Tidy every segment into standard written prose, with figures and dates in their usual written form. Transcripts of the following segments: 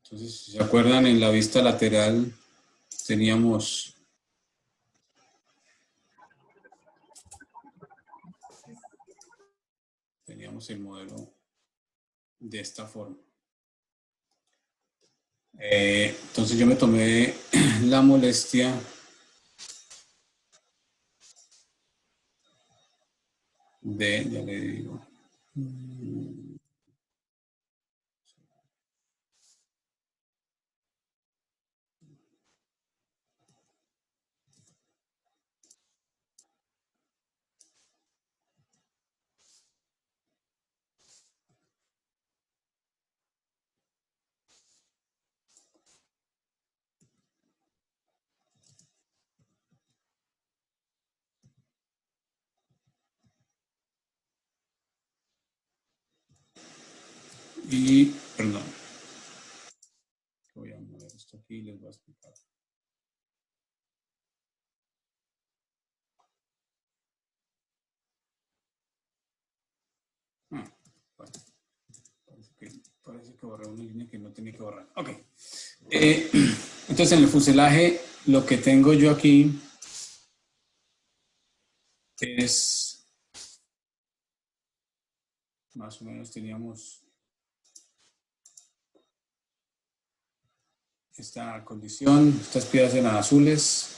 Entonces, si se acuerdan, en la vista lateral teníamos el modelo de esta forma. Entonces yo me tomé la molestia de, ya le digo, y, perdón, voy a mover esto aquí y les voy a explicar. Bueno, parece que borré una línea que no tenía que borrar. Ok. Entonces en el fuselaje lo que tengo yo aquí es, más o menos teníamos esta condición, estas piedras eran azules.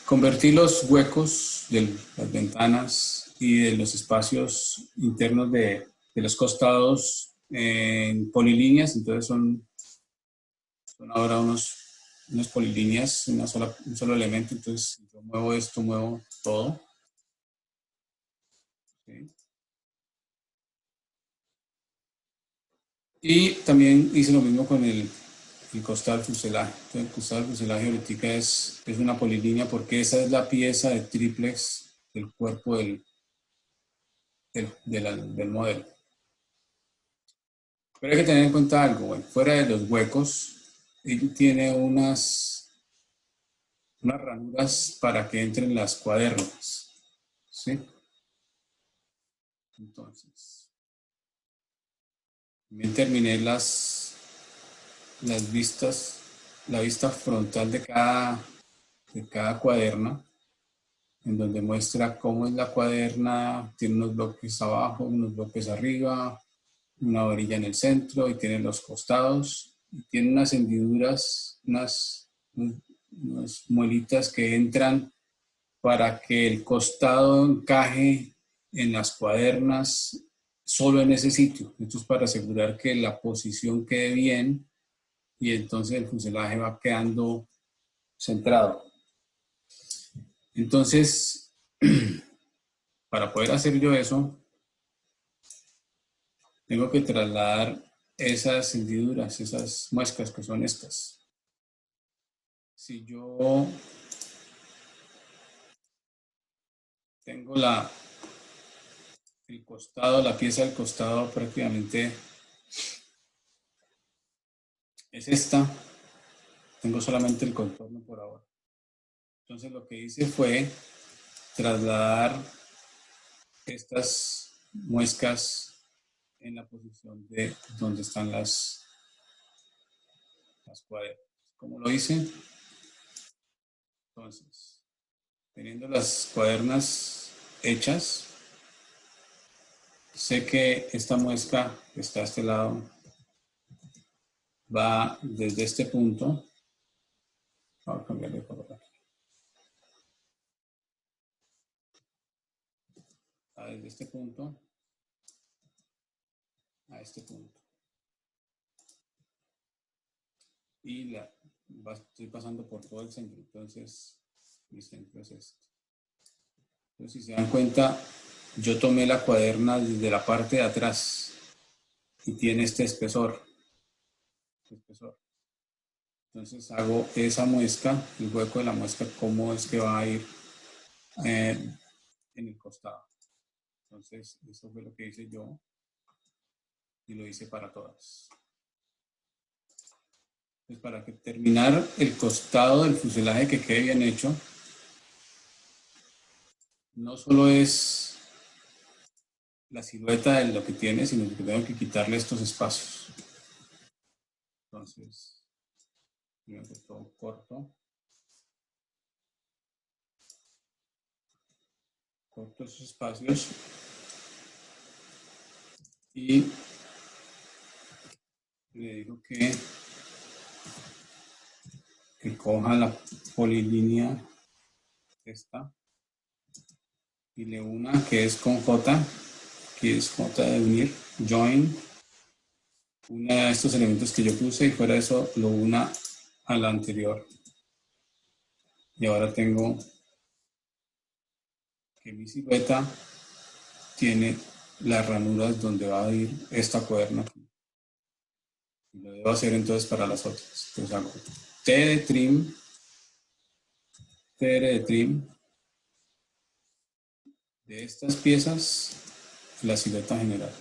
Convertí los huecos de las ventanas y de los espacios internos de los costados en polilíneas, entonces son ahora unas polilíneas, un solo elemento, entonces yo muevo esto, muevo todo. ¿Sí? Y también hice lo mismo con el costado del fuselaje. Entonces, el costado del fuselaje ahorita es una polilínea porque esa es la pieza de triplex del cuerpo del modelo. Pero hay que tener en cuenta algo, bueno, fuera de los huecos, tiene unas ranuras para que entren las cuadernas, ¿sí? Entonces, también terminé las vistas, la vista frontal de cada cuaderna, en donde muestra cómo es la cuaderna, tiene unos bloques abajo, unos bloques arriba, una orilla en el centro y tiene los costados, y tiene unas hendiduras, unas muelitas que entran para que el costado encaje en las cuadernas solo en ese sitio. Esto es para asegurar que la posición quede bien y entonces el fuselaje va quedando centrado. Entonces, para poder hacer yo eso, tengo que trasladar esas hendiduras, esas muescas que son estas. Si yo tengo el costado, la pieza del costado prácticamente es esta, tengo solamente el contorno por ahora. Entonces lo que hice fue trasladar estas muescas en la posición de donde están las cuadernas. ¿Cómo lo hice? Entonces, teniendo las cuadernas hechas, sé que esta muesca que está a este lado va desde este punto. Vamos a cambiar de color aquí. Va desde este punto a este punto. Y estoy pasando por todo el centro. Entonces, mi centro es este. Entonces, si se dan cuenta, yo tomé la cuaderna desde la parte de atrás y tiene este espesor. Entonces hago esa muesca, el hueco de la muesca, cómo es que va a ir en el costado. Entonces, eso fue lo que hice yo y lo hice para todas. Entonces, para terminar el costado del fuselaje que quede bien hecho, no solo es la silueta de lo que tiene, sino que tengo que quitarle estos espacios. Entonces, primero que todo corto esos espacios y le digo que coja la polilínea esta y le una que es con J, que es J de unir, join, una de estos elementos que yo puse y fuera de eso lo una a la anterior. Y ahora tengo que mi silueta tiene las ranuras donde va a ir esta cuaderna. Y lo debo hacer entonces para las otras. Entonces hago T de trim, TR de trim de estas piezas, la silueta general.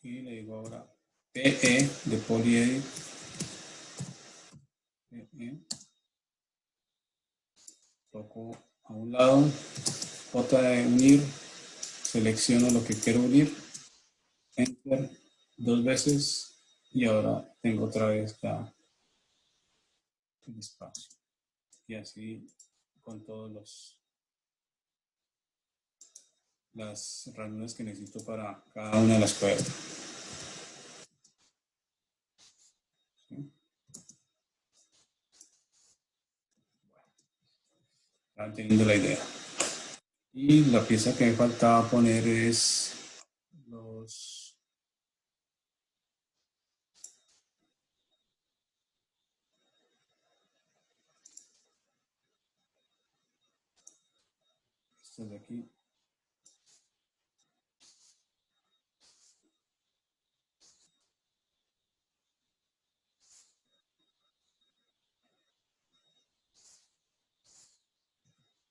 Y le digo ahora PE de polyedit. PE. Toco a un lado, J de unir, selecciono lo que quiero unir, Enter dos veces y ahora tengo otra vez el espacio. Y así con todos las ranuras que necesito para cada una de las cuerdas. ¿Sí? Están teniendo la idea. Y la pieza que me faltaba poner es los estos de aquí.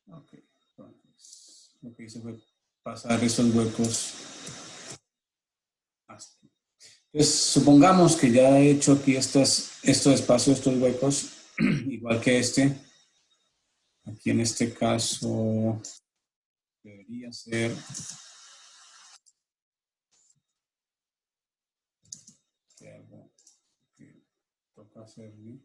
Ok, entonces lo que hice fue pasar esos huecos hasta. Entonces, supongamos que ya he hecho aquí estos espacios, estos huecos, igual que este. Aquí en este caso debería ser que algo que toca hacerle.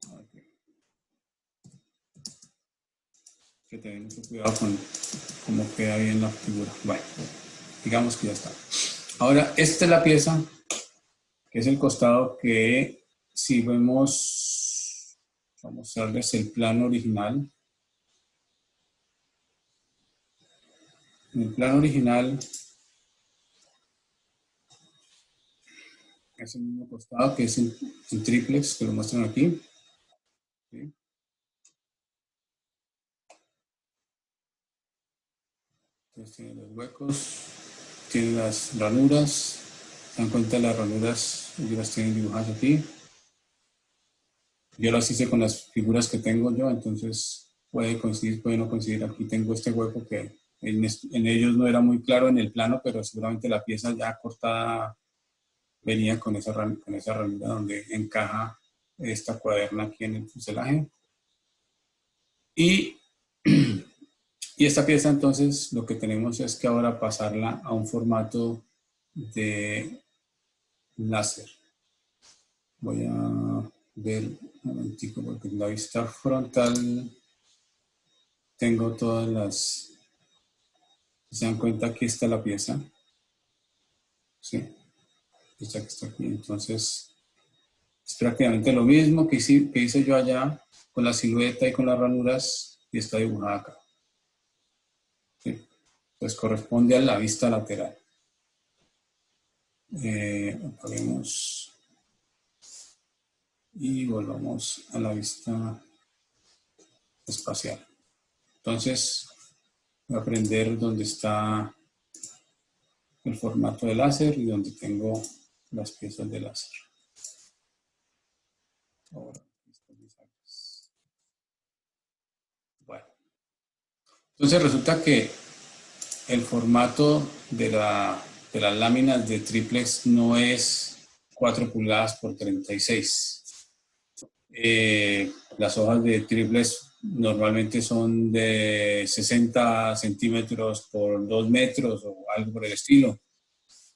Okay. Que tener mucho cuidado con cómo queda bien la figura. Bueno, digamos que ya está. Ahora, esta es la pieza, que es el costado que si vemos, vamos a mostrarles el plano original. En el plano original es el mismo costado que es en triplex, que lo muestran aquí. ¿Sí? Entonces tiene los huecos, tiene las ranuras. Se dan cuenta las ranuras, ellos las tienen dibujadas aquí. Yo las hice con las figuras que tengo yo, entonces puede coincidir, puede no coincidir. Aquí tengo este hueco que en ellos no era muy claro en el plano, pero seguramente la pieza ya cortada venía con esa ranura donde encaja esta cuaderna aquí en el fuselaje. Y esta pieza entonces lo que tenemos es que ahora pasarla a un formato de láser. Voy a ver un momentico porque en la vista frontal tengo todas las... ¿Se dan cuenta? Aquí está la pieza. ¿Sí? Esta que está aquí. Entonces es prácticamente lo mismo que hice yo allá con la silueta y con las ranuras y está dibujada acá. ¿Sí? Entonces corresponde a la vista lateral. Apaguemos y volvamos a la vista espacial. Entonces voy a aprender dónde está el formato de láser y donde tengo las piezas de láser. Ahora, bueno, entonces resulta que el formato de las láminas de triplex no es 4 pulgadas por 36. Las hojas de triplex normalmente son de 60 centímetros por 2 metros o algo por el estilo.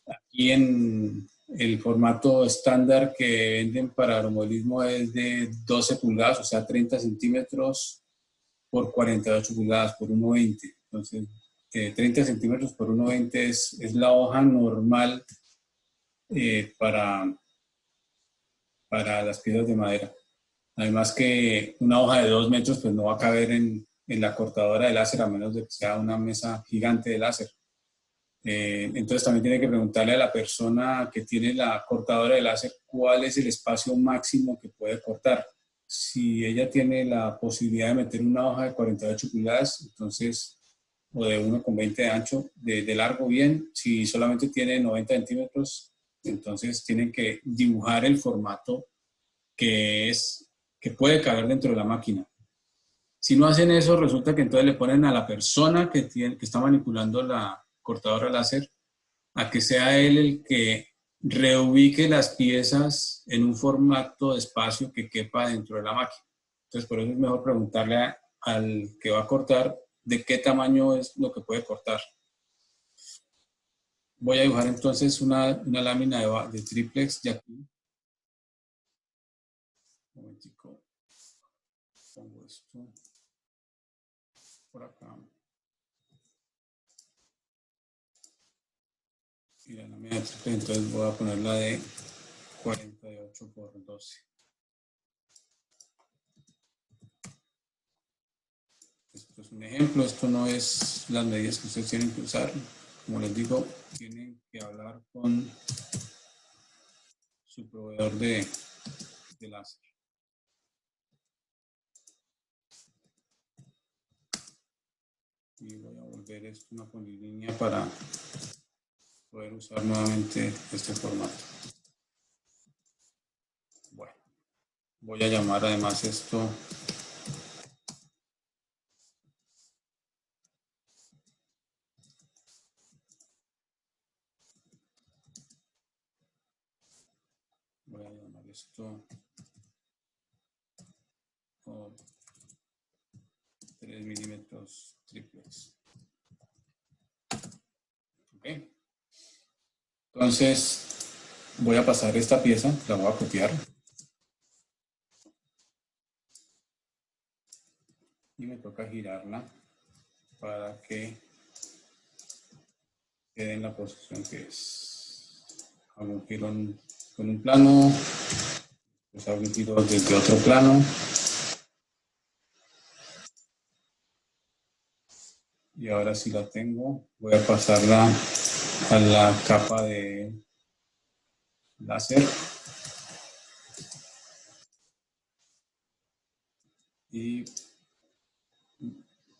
Aquí en el formato estándar que venden para aeromodelismo es de 12 pulgadas, o sea, 30 centímetros por 48 pulgadas, por 1,20. Entonces, 30 centímetros por 1,20 es la hoja normal eh, para, para las piezas de madera. Además que una hoja de 2 metros pues no va a caber en la cortadora de láser a menos de que sea una mesa gigante de láser. Entonces también tiene que preguntarle a la persona que tiene la cortadora de láser cuál es el espacio máximo que puede cortar. Si ella tiene la posibilidad de meter una hoja de 48 pulgadas, entonces, o de 1,20 de ancho, de largo bien, si solamente tiene 90 centímetros, entonces tienen que dibujar el formato que que puede caber dentro de la máquina. Si no hacen eso, resulta que entonces le ponen a la persona que está manipulando la cortadora láser a que sea él el que reubique las piezas en un formato de espacio que quepa dentro de la máquina. Entonces, por eso es mejor preguntarle al que va a cortar de qué tamaño es lo que puede cortar. Voy a dibujar entonces una lámina de triplex de aquí. Un momentico. Pongo esto por acá. Y la lámina de triplex, entonces voy a ponerla de 48 por 12. Esto es un ejemplo, esto no es las medidas que ustedes tienen que usar. Como les digo, tienen que hablar con su proveedor de láser. Y voy a volver esto una polilínea para poder usar nuevamente este formato. Bueno, voy a llamar además esto voy a llamar esto 3 milímetros triplex. Ok. Entonces voy a pasar esta pieza, la voy a copiar. Y me toca girarla para que quede en la posición que es. Hago un giro con un plano, pues hago un giro desde otro plano. Y ahora sí la tengo, voy a pasarla a la capa de láser. Y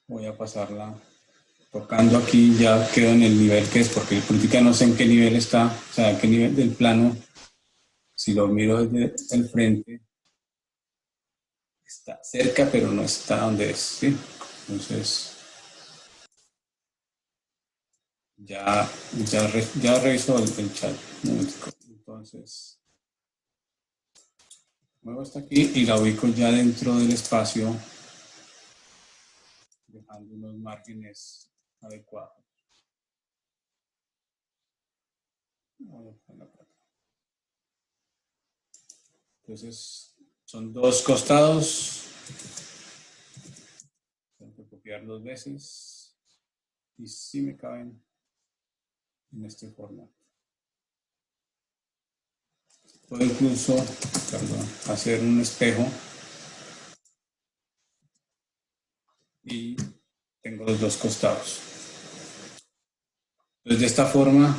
voy a pasarla tocando aquí, ya quedo en el nivel que es, porque política no sé en qué nivel está, o sea, en qué nivel del plano, si lo miro desde el frente, está cerca, pero no está donde es, ¿sí? Entonces, ya reviso el chat. Entonces, muevo hasta aquí y la ubico ya dentro del espacio, dejando unos márgenes adecuados. Entonces, son dos costados. Tengo que copiar 2 veces. Y sí me caben en este formato. Puedo incluso, hacer un espejo. Y tengo los dos costados. Entonces, de esta forma,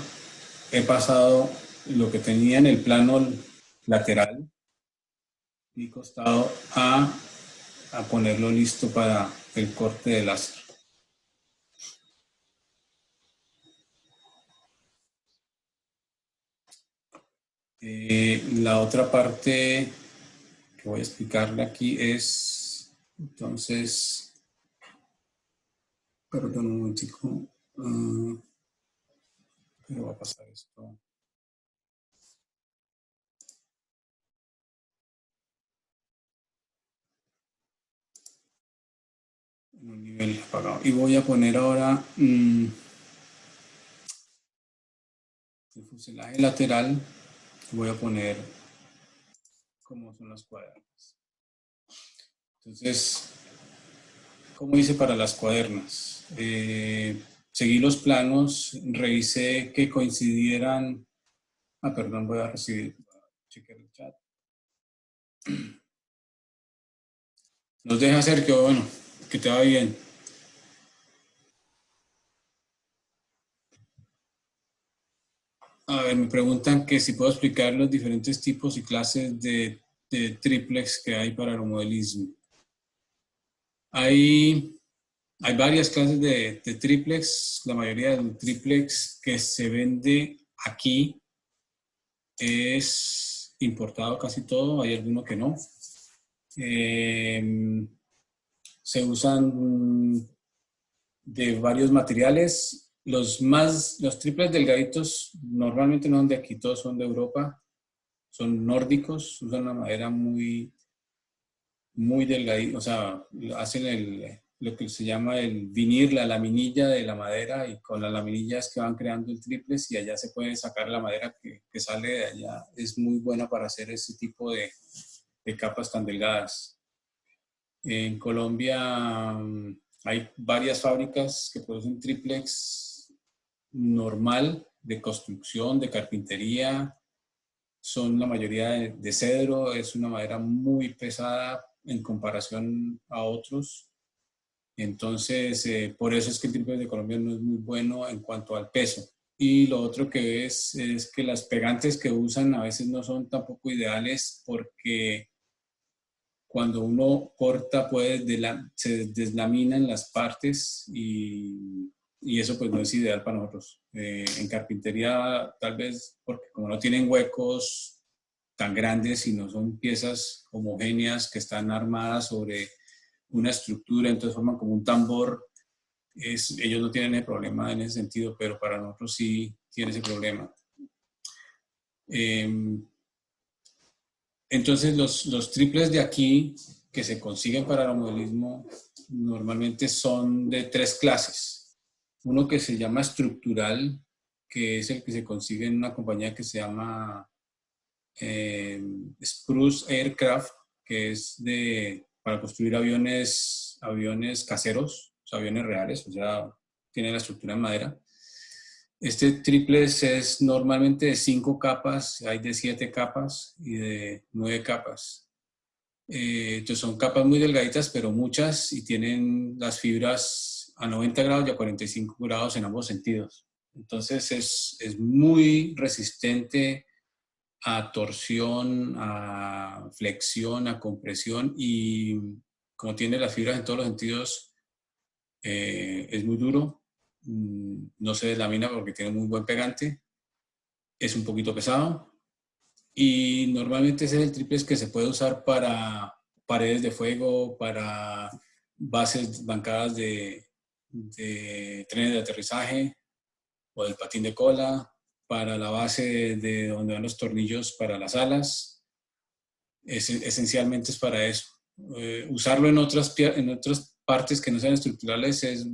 he pasado lo que tenía en el plano lateral y costado a ponerlo listo para el corte de láser. La otra parte que voy a explicarle aquí es, entonces, perdón un momentico, pero va a pasar esto. en un nivel apagado. Y voy a poner ahora el fuselaje lateral. Voy a poner cómo son las cuadernas. Entonces, ¿cómo hice para las cuadernas? Seguí los planos, revisé que coincidieran. Ah, perdón, voy a chequear el chat. Nos deja hacer que, bueno, que te va bien. A ver, me preguntan que si puedo explicar los diferentes tipos y clases de triplex que hay para el modelismo. Hay varias clases de triplex. La mayoría del triplex que se vende aquí es importado casi todo, hay alguno que no. Se usan de varios materiales. Los triples delgaditos normalmente no son de aquí, todos son de Europa, son nórdicos, usan una madera muy delgadita, o sea, hacen lo que se llama el vinir, la laminilla de la madera, y con la laminilla es que van creando el triples y allá se puede sacar la madera que sale de allá. Es muy buena para hacer ese tipo de capas tan delgadas. En Colombia hay varias fábricas que producen triplex normal, de construcción, de carpintería. Son la mayoría de cedro, es una madera muy pesada en comparación a otros. Entonces, por eso es que el triplex de Colombia no es muy bueno en cuanto al peso. Y lo otro que es que las pegantes que usan a veces no son tampoco ideales, porque cuando uno corta se deslaminan las partes y eso pues no es ideal para nosotros. En carpintería tal vez porque como no tienen huecos tan grandes y no son piezas homogéneas que están armadas sobre una estructura, entonces forman como un tambor, ellos no tienen ese problema en ese sentido, pero para nosotros sí tiene ese problema. Entonces, los triples de aquí que se consiguen para el modelismo normalmente son de tres clases. Uno que se llama estructural, que es el que se consigue en una compañía que se llama Spruce Aircraft, que es para construir aviones caseros, o sea, aviones reales, o sea, tiene la estructura en madera. Este triplex es normalmente de 5 capas, hay de 7 capas y de 9 capas. Entonces son capas muy delgaditas, pero muchas, y tienen las fibras a 90 grados y a 45 grados en ambos sentidos. Entonces es muy resistente a torsión, a flexión, a compresión, y como tiene las fibras en todos los sentidos, es muy duro, no se deslamina porque tiene muy buen pegante, es un poquito pesado, y normalmente ese es el triplex que se puede usar para paredes de fuego, para bases bancadas de trenes de aterrizaje o del patín de cola, para la base de donde van los tornillos para las alas. Esencialmente es para eso. Usarlo en otras partes que no sean estructurales es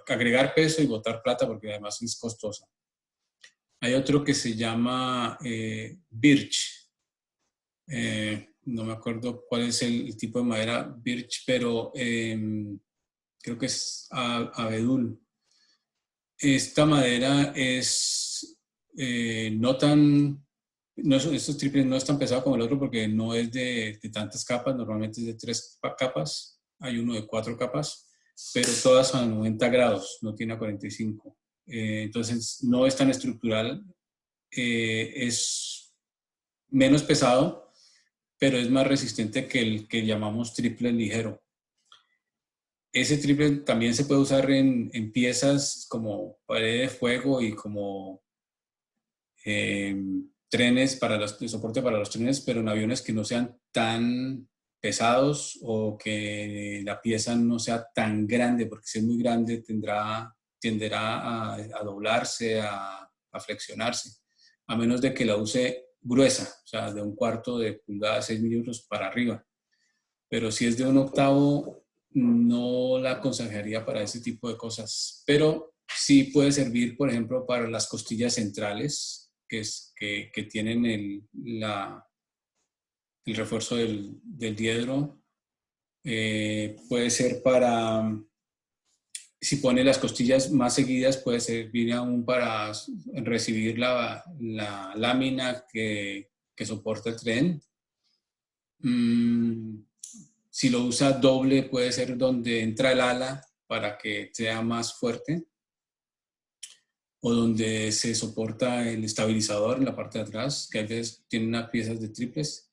agregar peso y botar plata, porque además es costosa. Hay otro que se llama birch. No me acuerdo cuál es el tipo de madera birch, pero creo que es abedul. Esta madera es no tan, estos triples no es tan pesado como el otro porque no es de tantas capas, normalmente es de 3 capas, hay uno de 4 capas, pero todas a 90 grados, no tiene a 45. Entonces no es tan estructural, es menos pesado, pero es más resistente que el que llamamos triple ligero. Ese triple también se puede usar en piezas como pared de fuego y como trenes soporte para los trenes, pero en aviones que no sean tan pesados o que la pieza no sea tan grande, porque si es muy grande tenderá a doblarse, a flexionarse, a menos de que la use gruesa, o sea, de 1/4 de pulgada, 6 milímetros para arriba. Pero si es de 1/8, no la aconsejaría para ese tipo de cosas, pero sí puede servir, por ejemplo, para las costillas centrales, que tienen el refuerzo del diedro. Puede ser para, si pone las costillas más seguidas, puede servir aún para recibir la lámina que soporta el tren. Si lo usa doble, puede ser donde entra el ala para que sea más fuerte, o donde se soporta el estabilizador en la parte de atrás, que a veces tiene unas piezas de triples.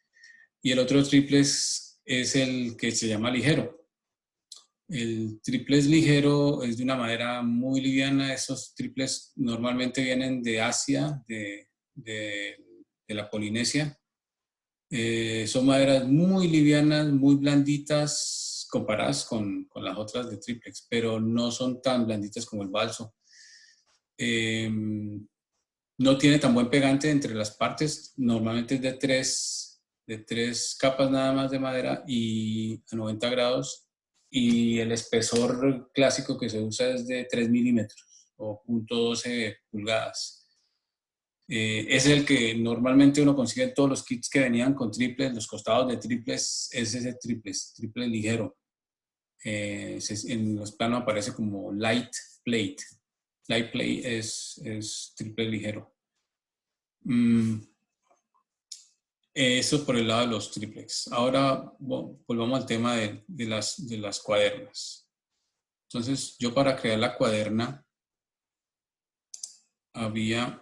Y el otro triples es el que se llama ligero. El triples ligero es de una madera muy liviana. Esos triples normalmente vienen de Asia, de la Polinesia. Son maderas muy livianas, muy blanditas comparadas con las otras de triplex, pero no son tan blanditas como el balso. No tiene tan buen pegante entre las partes, normalmente es de tres capas nada más de madera y a 90 grados, y el espesor clásico que se usa es de 3 milímetros o 0.12 pulgadas. Es el que normalmente uno consigue en todos los kits que venían con triples, los costados de triples, es ese triple ligero. En los planos aparece como light plate. Light plate es triple ligero. Eso por el lado de los triplex. Ahora volvamos al tema de las cuadernas. Entonces, yo para crear la cuaderna había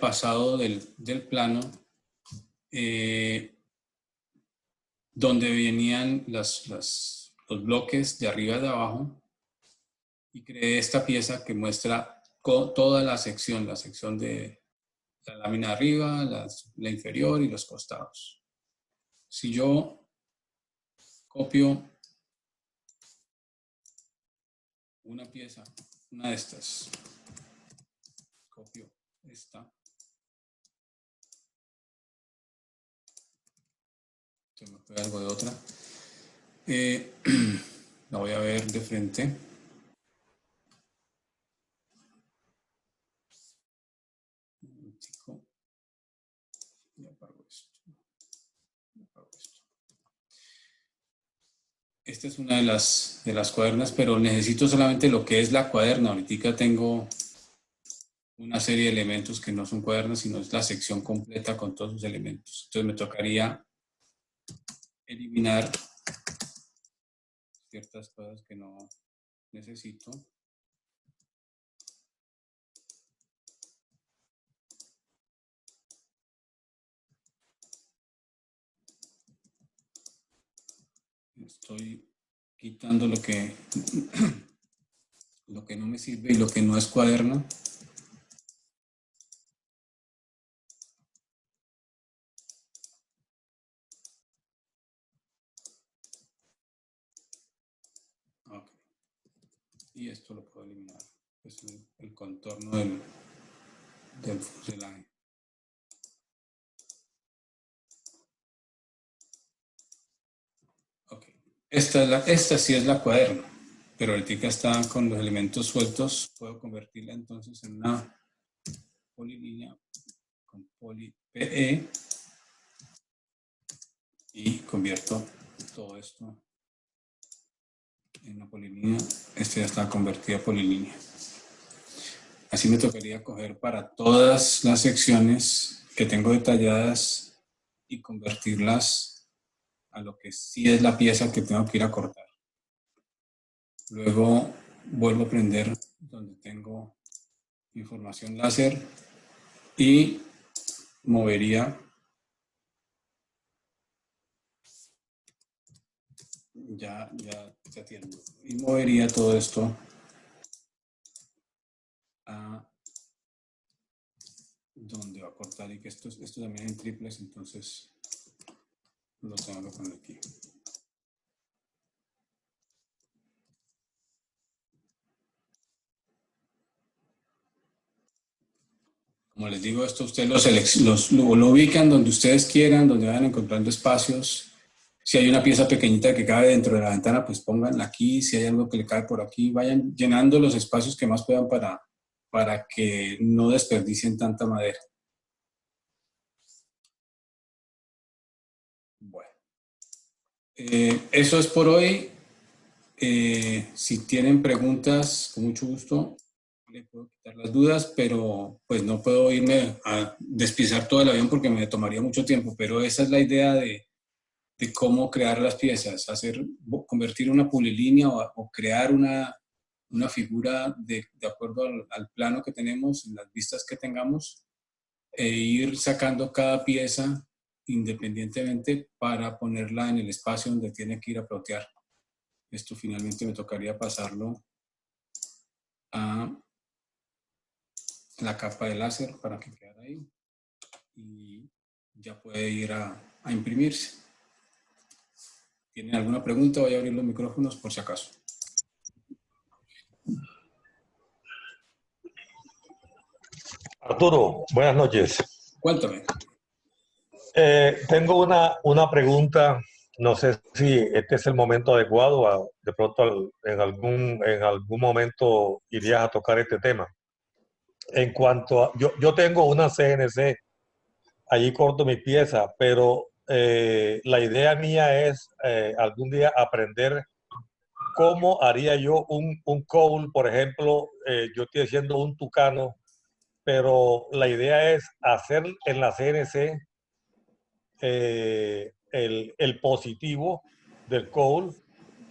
pasado del plano donde venían los bloques de arriba y de abajo, y creé esta pieza que muestra toda la sección de la lámina de arriba, la inferior y los costados. Si yo copio una pieza, una de estas, copio esta, se me fue algo de otra, la voy a ver de frente. Ya apago esto. Esta es una de las cuadernas, pero necesito solamente lo que es la cuaderna. Ahorita tengo una serie de elementos que no son cuadernos, sino es la sección completa con todos sus elementos. Entonces me tocaría eliminar ciertas cosas que no necesito. Estoy quitando lo que no me sirve y lo que no es cuaderno. Okay. Y esto lo puedo eliminar. Es el contorno del fuselaje. Okay. Esta sí es la cuaderna, pero ahorita está con los elementos sueltos. Puedo convertirla entonces en una polilínea con poli PE y convierto todo esto en una polilínea. Esta ya está convertida a polilínea. Así me tocaría coger para todas las secciones que tengo detalladas y convertirlas a lo que sí es la pieza que tengo que ir a cortar. Luego vuelvo a prender donde tengo información láser y movería ya atiendo, y movería todo esto a donde va a cortar, y que esto también es en triples, entonces lo tengo que poner aquí. Como les digo, esto ustedes lo ubican donde ustedes quieran, donde vayan encontrando espacios. Si hay una pieza pequeñita que cabe dentro de la ventana, pues pónganla aquí. Si hay algo que le cae por aquí, vayan llenando los espacios que más puedan para que no desperdicien tanta madera. Bueno, eso es por hoy. Si tienen preguntas, con mucho gusto le puedo quitar las dudas, pero pues no puedo irme a despiezar todo el avión porque me tomaría mucho tiempo, pero esa es la idea de cómo crear las piezas, convertir una polilínea o crear una figura de acuerdo al plano que tenemos, las vistas que tengamos, e ir sacando cada pieza independientemente para ponerla en el espacio donde tiene que ir a plotear. Esto finalmente me tocaría pasarlo a la capa de láser para que quede ahí y ya puede ir a imprimirse. ¿Tienen alguna pregunta? Voy a abrir los micrófonos por si acaso. Arturo, buenas noches. Cuéntame. Tengo una pregunta, no sé si este es el momento adecuado, de pronto en algún momento irías a tocar este tema. En cuanto a, yo tengo una CNC, allí corto mi pieza, pero la idea mía es algún día aprender cómo haría yo un cowl, por ejemplo, yo estoy haciendo un tucano, pero la idea es hacer en la CNC el positivo del cowl,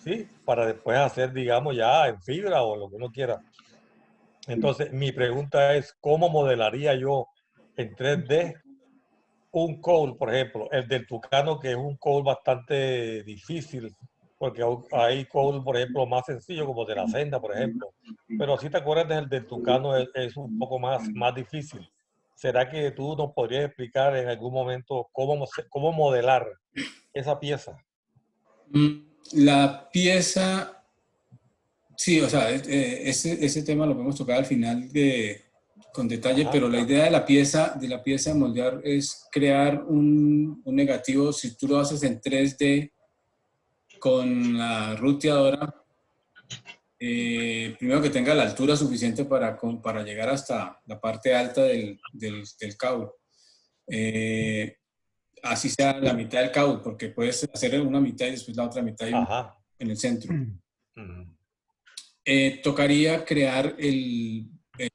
¿sí? Para después hacer, digamos, ya en fibra o lo que uno quiera. Entonces, mi pregunta es, ¿cómo modelaría yo en 3D un cowl, por ejemplo? El del Tucano, que es un cowl bastante difícil, porque hay cowl, por ejemplo, más sencillo, como de la Senda, por ejemplo. Pero si te acuerdas del Tucano, es un poco más difícil. ¿Será que tú nos podrías explicar en algún momento cómo modelar esa pieza? La pieza, sí, o sea, ese tema lo podemos tocar al final con detalle, Ajá, pero la idea de la pieza de moldear es crear un negativo. Si tú lo haces en 3D con la ruteadora, primero que tenga la altura suficiente para llegar hasta la parte alta del cabo. Así sea la mitad del cabo, porque puedes hacer una mitad y después la otra mitad ajá. en el centro. Ujú. Tocaría crear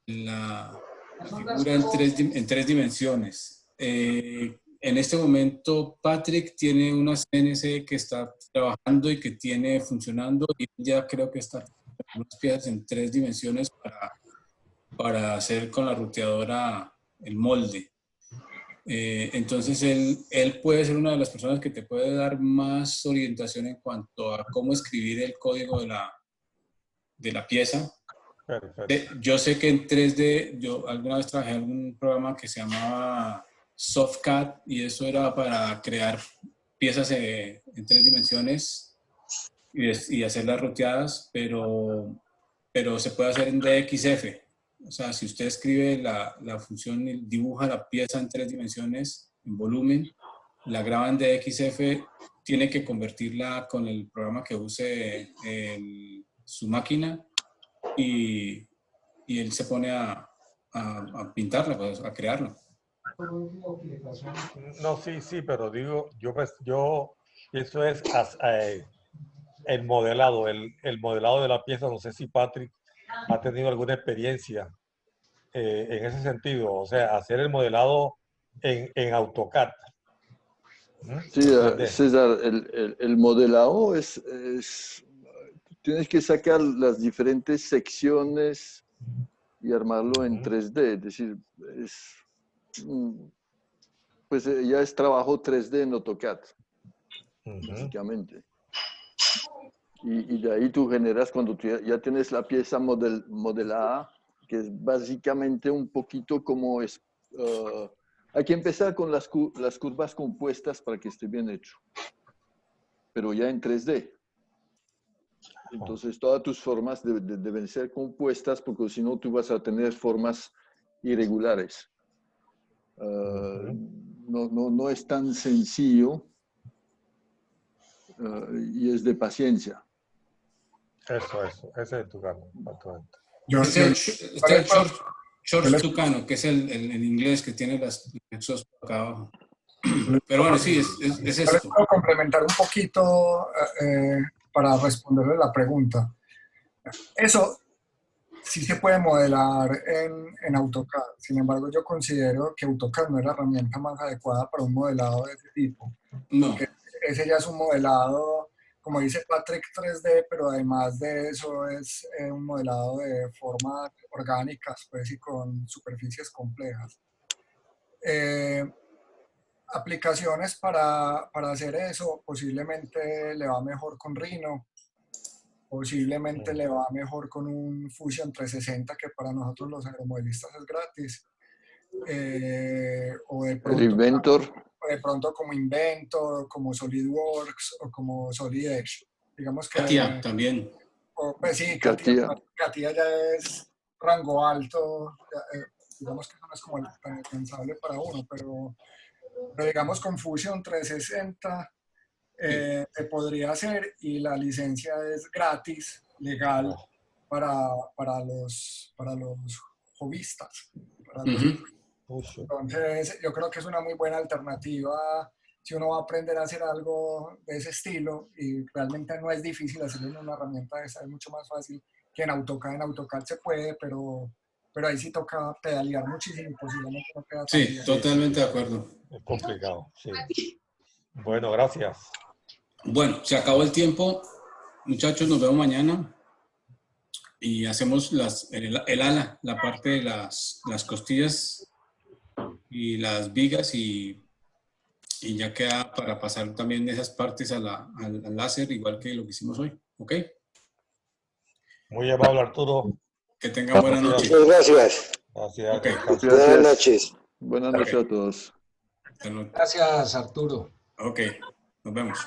la figura en tres dimensiones. En este momento, Patrick tiene una CNC que está trabajando y que tiene funcionando y ya creo que está unas piezas en tres dimensiones para hacer con la ruteadora el molde. Entonces, él puede ser una de las personas que te puede dar más orientación en cuanto a cómo escribir el código de la pieza. Perfecto. Yo sé que en 3D, yo alguna vez trabajé en algún programa que se llamaba SoftCAD y eso era para crear piezas en tres dimensiones y hacerlas roteadas, pero se puede hacer en DXF. O sea, si usted escribe la función y dibuja la pieza en tres dimensiones, en volumen, la graba en DXF, tiene que convertirla con el programa que use su máquina y él se pone a pintarla, pues, a crearla. No, sí, sí, pero digo, yo eso es el modelado de la pieza. No sé si Patrick ha tenido alguna experiencia en ese sentido, o sea, hacer el modelado en AutoCAD, Sí, en 3D. César, el modelado tienes que sacar las diferentes secciones y armarlo en 3D, es decir, mm, pues ya es trabajo 3D en AutoCAD, básicamente. Y de ahí tú generas, cuando tú ya tienes la pieza modelada, que es básicamente un poquito como es. Hay que empezar con las curvas compuestas para que esté bien hecho, pero ya en 3D. Entonces todas tus formas deben ser compuestas porque si no tú vas a tener formas irregulares. No es tan sencillo y es de paciencia. Eso, ese es Tucano. Exactamente. Está el short Tucano, que es el inglés que tiene las nexos acá abajo. Pero bueno, sí, es Yo les esto. puedo complementar un poquito para responderle la pregunta. Eso sí se puede modelar en AutoCAD. Sin embargo, yo considero que AutoCAD no es la herramienta más adecuada para un modelado de ese tipo. No. Porque ese ya es un modelado, como dice Patrick, 3D, pero además de eso es un modelado de formas orgánicas, pues, y con superficies complejas. Aplicaciones para hacer eso, posiblemente le va mejor con Rhino, posiblemente le va mejor con un Fusion 360, que para nosotros los aeromodelistas es gratis, o El Inventor. de pronto como Inventor, como SolidWorks o como Solid Edge. Digamos que... CATIA también. Pues sí, CATIA ya es rango alto, digamos que eso no es como tan alcanzable para uno, pero digamos con Fusion 360 se podría hacer, y la licencia es gratis, legal, para los hobbyistas. Entonces, yo creo que es una muy buena alternativa si uno va a aprender a hacer algo de ese estilo, y realmente no es difícil hacerlo en una herramienta de esa, es mucho más fácil que en AutoCAD. En AutoCAD se puede, pero ahí sí toca pedalear muchísimo y posiblemente no queda tan bien. Sí, totalmente de acuerdo. Es complicado, sí. Bueno, gracias. Bueno, se acabó el tiempo. Muchachos, nos vemos mañana. Y hacemos el ala, la parte de las costillas y las vigas, y ya queda para pasar también esas partes al láser, igual que lo que hicimos hoy. ¿Ok? Muy amable, Arturo. Que tengan buena noche. Muchas gracias. Gracias. Okay. Buenas noches. Buenas noches a todos. Gracias, Arturo. Ok, nos vemos.